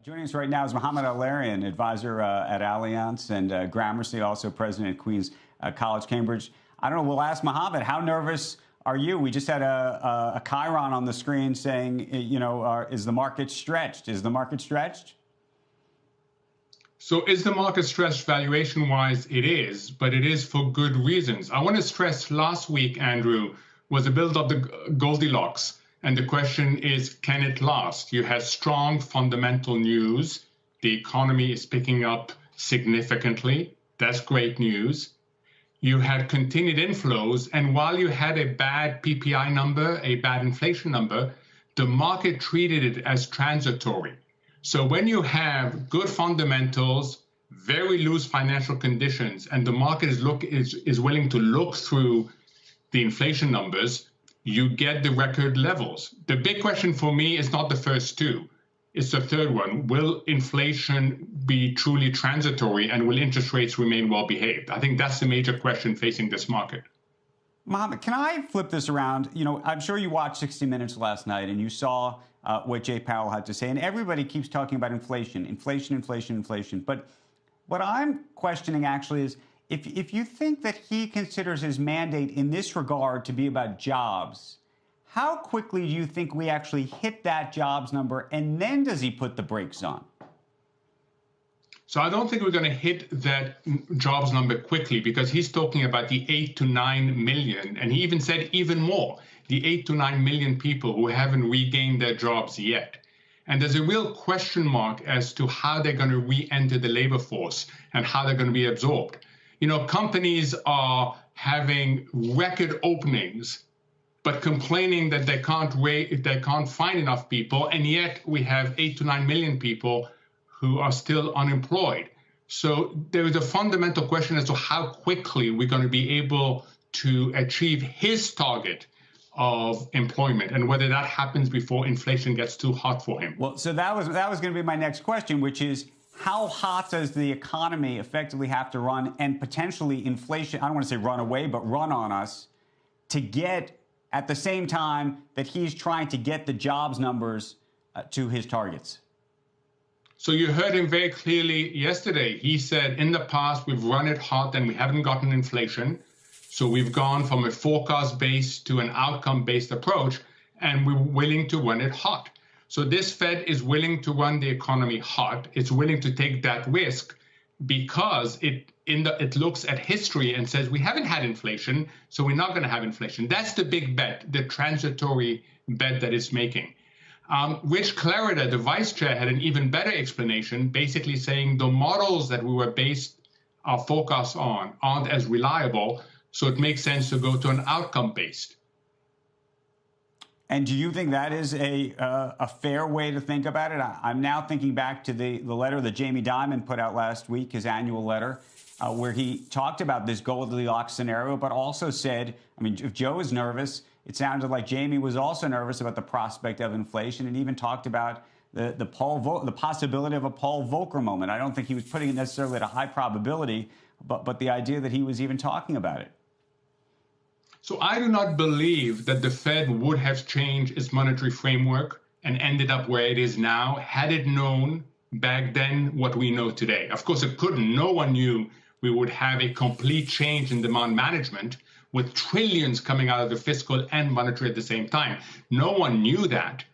Joining us right now is Mohamed El-Erian, advisor at Allianz, and Gramercy, also president at Queen's College, Cambridge. I don't know, we'll ask Mohamed, how nervous are you? We just had a chyron on the screen saying, you know, is the market stretched? Is the market stretched? So is the market stretched valuation-wise? It is, but it is for good reasons. I want to stress last week, Andrew, was a build of the Goldilocks. And the question is, can it last? You have strong fundamental news. The economy is picking up significantly. That's great news. You had continued inflows. And while you had a bad PPI number, a bad inflation number, the market treated it as transitory. So when you have good fundamentals, very loose financial conditions, and the market is willing to look through the inflation numbers, you get the record levels. The big question for me is not the first two. It's the third one. Will inflation be truly transitory, and will interest rates remain well behaved? I think that's the major question facing this market. Mohamed, can I flip this around? You know, I'm sure you watched 60 Minutes last night and you saw what Jay Powell had to say. And everybody keeps talking about inflation, inflation, inflation, inflation. But what I'm questioning actually is if you think that he considers his mandate in this regard to be about jobs, how quickly do you think we actually hit that jobs number? And then does he put the brakes on? So I don't think we're going to hit that jobs number quickly, because he's talking about the 8 to 9 million. And he even said even more, the 8 to 9 million people who haven't regained their jobs yet. And there's a real question mark as to how they're going to re-enter the labor force and how they're going to be absorbed. You know, companies are having record openings, but complaining that they can't find enough people. And yet we have 8 to 9 million people who are still unemployed. So there is a fundamental question as to how quickly we're going to be able to achieve his target of employment, and whether that happens before inflation gets too hot for him. Well, so that was going to be my next question, which is how hot does the economy effectively have to run, and potentially inflation, I don't want to say run away, but run on us, to get at the same time that he's trying to get the jobs numbers to his targets? So you heard him very clearly yesterday. He said, in the past, we've run it hot and we haven't gotten inflation. So we've gone from a forecast-based to an outcome-based approach, and we're willing to run it hot. So this Fed is willing to run the economy hot. It's willing to take that risk because it looks at history and says, we haven't had inflation, so we're not going to have inflation. That's the big bet, the transitory bet that it's making. Rich Clarida, the vice chair, had an even better explanation, basically saying the models that we were based our forecasts on aren't as reliable, so it makes sense to go to an outcome-based. And do you think that is a fair way to think about it? I'm now thinking back to the letter that Jamie Dimon put out last week, his annual letter, where he talked about this Goldilocks scenario, but also said, I mean, if Joe is nervous, it sounded like Jamie was also nervous about the prospect of inflation, and even talked about the possibility of a Paul Volcker moment. I don't think he was putting it necessarily at a high probability, but the idea that he was even talking about it. So I do not believe that the Fed would have changed its monetary framework and ended up where it is now had it known back then what we know today. Of course, it couldn't. No one knew we would have a complete change in demand management with trillions coming out of the fiscal and monetary at the same time. No one knew that.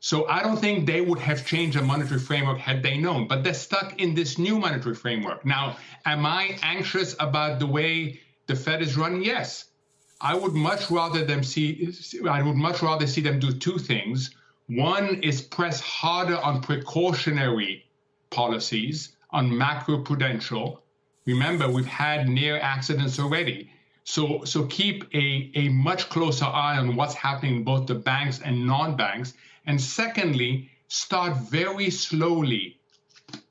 So I don't think they would have changed a monetary framework had they known, but they're stuck in this new monetary framework. Now, am I anxious about the way the Fed is run? Yes. I would much rather see them do two things. One is press harder on precautionary policies, on macroprudential. Remember, we've had near accidents already. So keep a much closer eye on what's happening in both the banks and non-banks. And secondly, start very slowly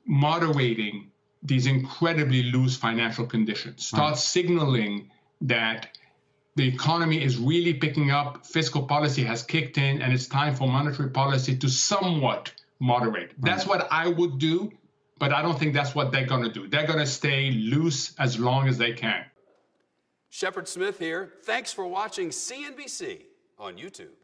moderating these incredibly loose financial conditions. Start signaling that the economy is really picking up, fiscal policy has kicked in, and it's time for monetary policy to somewhat moderate. That's what I would do, but I don't think that's what they're going to do. They're going to stay loose as long as they can. Shepard Smith here. Thanks for watching CNBC on YouTube.